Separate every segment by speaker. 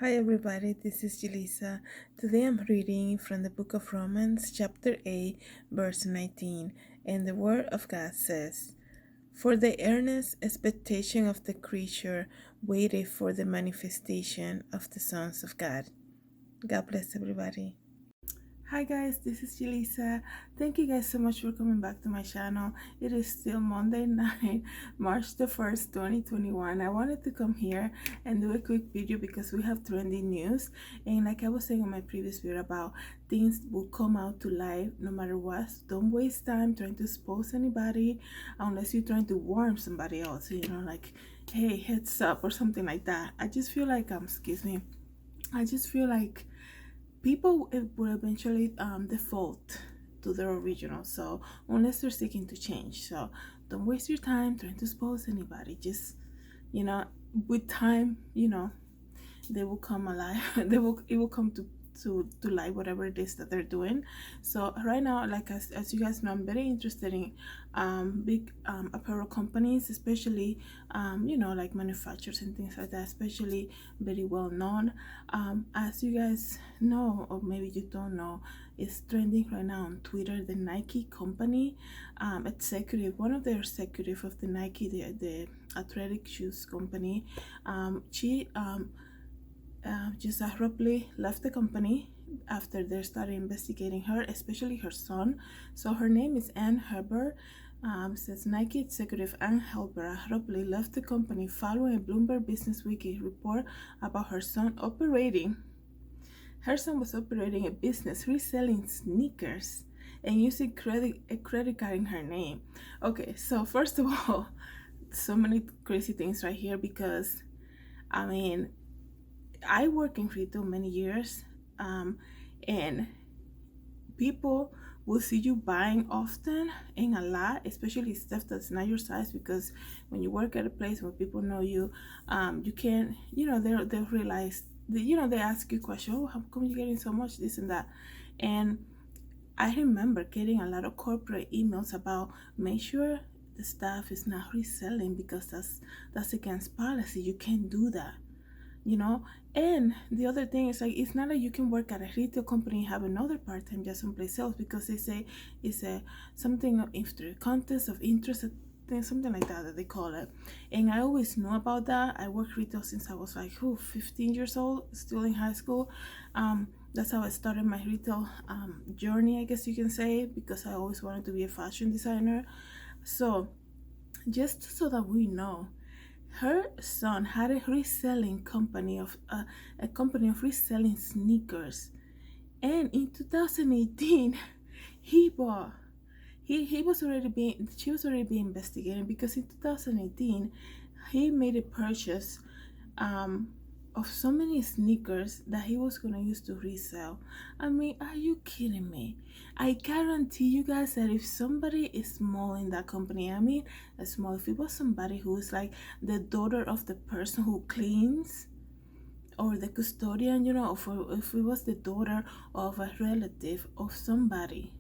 Speaker 1: Hi everybody, this is Jelisa. Today I'm reading from the book of Romans, chapter 8, verse 19, and the word of God says, "For the earnest expectation of the creature waited for the manifestation of the sons of God." God bless everybody. Hi guys, this is Jelisa. Thank you guys so much for coming back to my channel. It is still Monday night, March the 1st, 2021. I wanted to come here and do a quick video because we have trending news. And like I was saying in my previous video about things will come out to light no matter what. So don't waste time trying to expose anybody unless you're trying to warn somebody else, like, hey, heads up or something like that. I just feel like, I just feel like people will eventually default to their original, so unless they're seeking to change. So don't waste your time trying to expose anybody. Just, with time, they will come alive. It will come to light whatever it is that they're doing. So right now, like as you guys know, I'm very interested in big apparel companies, especially like manufacturers and things like that, especially very well known. As you guys know, or maybe you don't know, it's trending right now on Twitter. The Nike company executive, one of the executive of the Nike, the athletic shoes company, she just abruptly left the company after they started investigating her, especially her son. So her name is Ann Hebert. Says Nike executive Ann Hebert abruptly left the company following a Bloomberg Business Weekly report about her son operating. Her son was operating a business reselling sneakers and using a credit card in her name. Okay, so first of all, so many crazy things right here because I mean, I work in retail many years, and people will see you buying often and a lot, especially stuff that's not your size, because when you work at a place where people know you, you can, they'll realize that, they ask you questions, oh, how come you're getting so much, this and that. And I remember getting a lot of corporate emails about make sure the staff is not reselling because that's against policy. You can't do that. And the other thing is, like, it's not like you can work at a retail company and have another part-time job someplace else, because they say it's a something of interest, contest of interest, something like that they call it. And I always knew about that. I worked retail since I was like 15 years old, still in high school. That's how I started my retail journey, I guess you can say, because I always wanted to be a fashion designer. So just so that we know, her son had a reselling company of a company of reselling sneakers, and in 2018, he bought. He was already being she was already being investigated because in 2018 he made a purchase um of so many sneakers that he was gonna use to resell. I mean, are you kidding me? I guarantee you guys that if somebody is small in that company, I mean, a small, if it was somebody who is like the daughter of the person who cleans or the custodian, or if it was the daughter of a relative of somebody,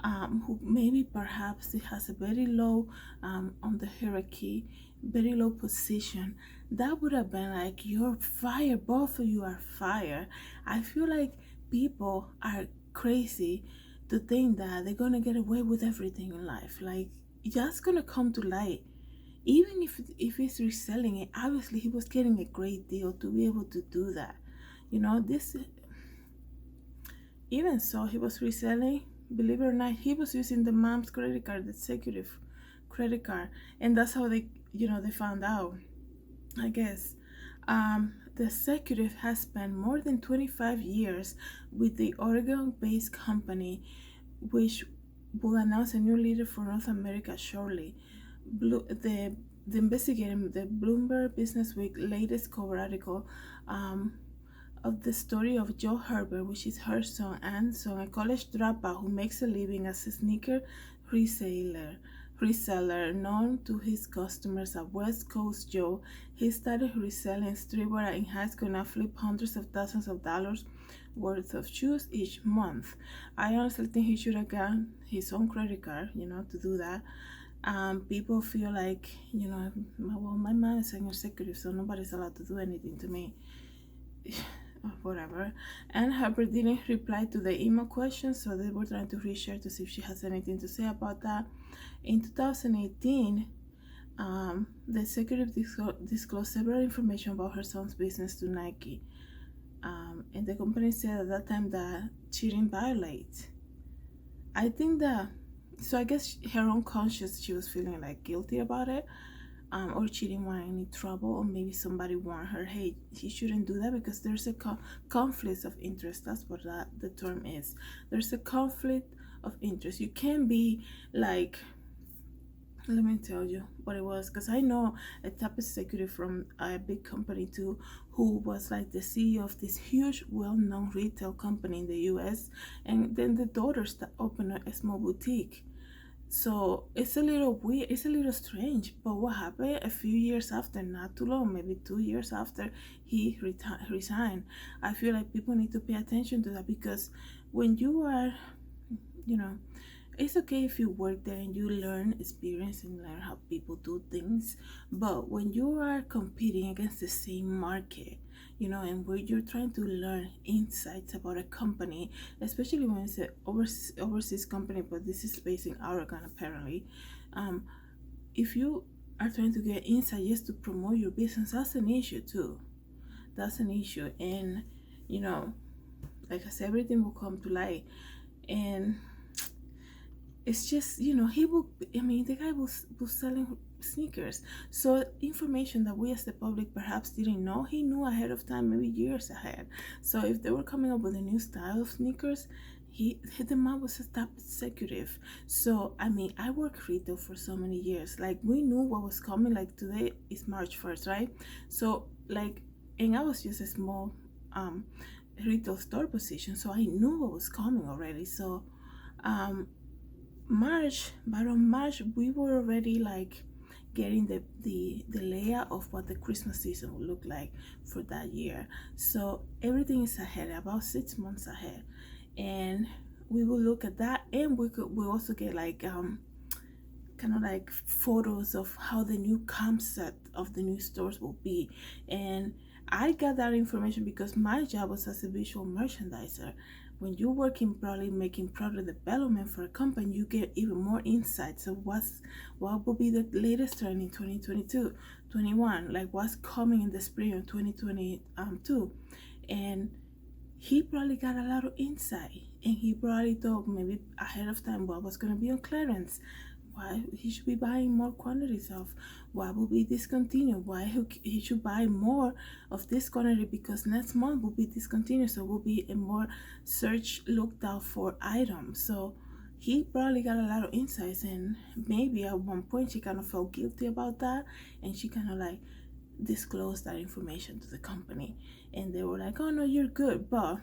Speaker 1: who maybe perhaps it has a very low on the hierarchy, very low position, that would have been like, you're fired, both of you are fired. I feel like people are crazy to think that they're gonna get away with everything in life. Like, that's gonna come to light. Even if he's reselling it, obviously he was getting a great deal to be able to do that. This, even so, he was reselling. Believe it or not, he was using the mom's credit card, the executive credit card, and that's how they found out, I guess. The executive has spent more than 25 years with the Oregon-based company, which will announce a new leader for North America shortly. The investigating the Bloomberg Business Week latest cover article of the story of Joe Hebert, which is her son, and son, a college dropout who makes a living as a sneaker reseller known to his customers as West Coast Joe. He started reselling streetwear in high school and now flip hundreds of thousands of dollars worth of shoes each month. I honestly think he should have gotten his own credit card, to do that. People feel like, well, my mom is an executive, so nobody's allowed to do anything to me. or whatever. And Hebert didn't reply to the email question, so they were trying to reach her to see if she has anything to say about that. In 2018, the executive disclosed several information about her son's business to Nike. And the company said at that time that she didn't violate. I think that, so I guess her own conscience, she was feeling like guilty about it, or she didn't want any trouble, or maybe somebody warned her, hey, he shouldn't do that because there's a conflict of interest. That's what the term is. There's a conflict of interest. You can't be like, let me tell you what it was, because I know a top executive from a big company too, who was like the CEO of this huge, well-known retail company in the U.S., and then the daughters that opened a small boutique. So it's a little weird, it's a little strange. But what happened a few years after, not too long, maybe 2 years after he resigned, I feel like people need to pay attention to that, because when you are, you know, it's okay if you work there and you learn experience and learn how people do things, but when you are competing against the same market, and where you're trying to learn insights about a company, especially when it's an overseas company, but this is based in Oregon apparently. If you are trying to get insight just to promote your business, that's an issue too. That's an issue. And like I said, everything will come to light. And it's just, the guy was selling sneakers. So information that we as the public perhaps didn't know, he knew ahead of time, maybe years ahead. So if they were coming up with a new style of sneakers, the man was a top executive. So I worked retail for so many years. Like, we knew what was coming. Like, today is March 1st, right? So and I was just a small retail store position, so I knew what was coming already. So by March, we were already like getting the layout of what the Christmas season would look like for that year. So everything is ahead, about 6 months ahead, and we will look at that, and we also get like kind of like photos of how the new concept of the new stores will be. And I got that information because my job was as a visual merchandiser. When you're working probably making product development for a company, you get even more insights of what will be the latest trend in 2022, 21, like what's coming in the spring of 2022. And he probably got a lot of insight, and he probably thought maybe ahead of time what was going to be on clearance, why he should be buying more quantities of, what will be discontinued, why he should buy more of this quantity because next month will be discontinued, so will be a more search looked out for item. So he probably got a lot of insights, and maybe at one point she kind of felt guilty about that, and she kind of like disclosed that information to the company, and they were like, oh no, you're good. But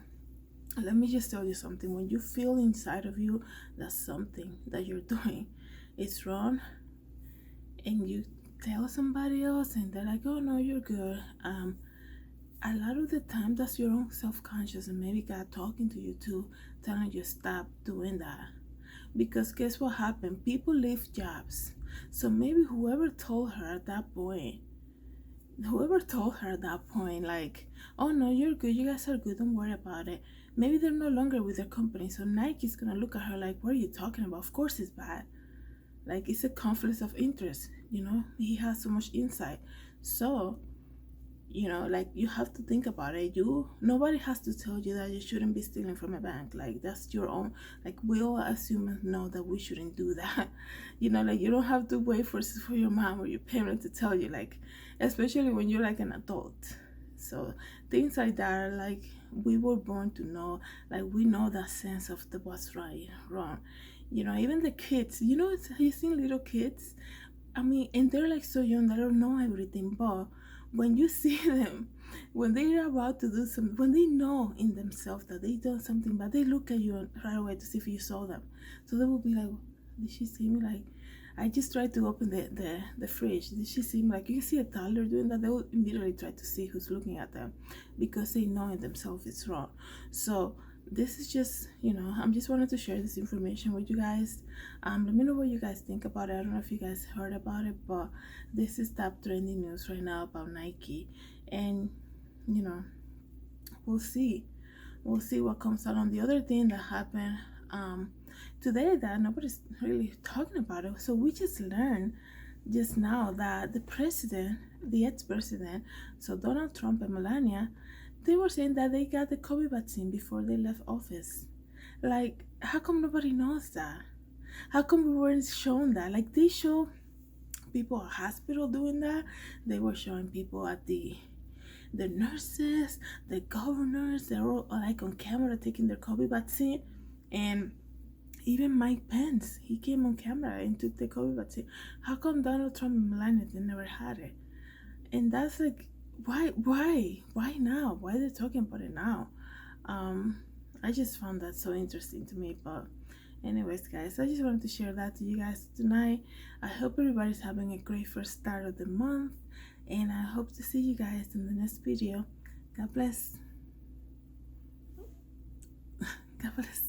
Speaker 1: let me just tell you something. When you feel inside of you that something that you're doing is wrong, and you tell somebody else and they're like, oh no, you're good, a lot of the time that's your own self-conscious, and maybe God talking to you too, telling you stop doing that. Because guess what happened? People leave jobs. So maybe whoever told her at that point, like, oh no, you're good, you guys are good, don't worry about it, maybe they're no longer with their company. So Nike's gonna look at her like, what are you talking about? Of course it's bad. Like, it's a conflict of interest. He has so much insight. So like, you have to think about it. Nobody has to tell you that you shouldn't be stealing from a bank. Like, that's your own, like, we all as humans know that we shouldn't do that. Like, you don't have to wait for your mom or your parent to tell you, like, especially when you're like an adult. So things like that are like, we were born to know. Like, we know that sense of the what's right and wrong. Even the kids, you seen little kids, and they're like so young, they don't know everything, but when you see them, when they're about to do something, when they know in themselves that they done something bad, they look at you right away to see if you saw them. So they will be like, did she see me? Like, I just tried to open the fridge. Did she see me? Like, you see a toddler doing that, they will immediately try to see who's looking at them, because they know in themselves it's wrong. So this is just, I'm just wanted to share this information with you guys. Let me know what you guys think about it. I don't know if you guys heard about it, but this is top trending news right now about Nike. And we'll see. We'll see what comes out on. The other thing that happened today that nobody's really talking about it. So we just learned just now that the president, the ex-president, so Donald Trump and Melania, they were saying that they got the COVID vaccine before they left office. Like, how come nobody knows that? How come we weren't shown that? Like, they show people at hospital doing that. They were showing people at the nurses, the governors, they're all like on camera taking their COVID vaccine. And even Mike Pence, he came on camera and took the COVID vaccine. How come Donald Trump and Melania, they never had it? And that's like, why now? Why are they talking about it now? I just found that so interesting to me. But anyways, guys, I just wanted to share that to you guys tonight. I hope everybody's having a great first start of the month, and I hope to see you guys in the next video. God bless. God bless.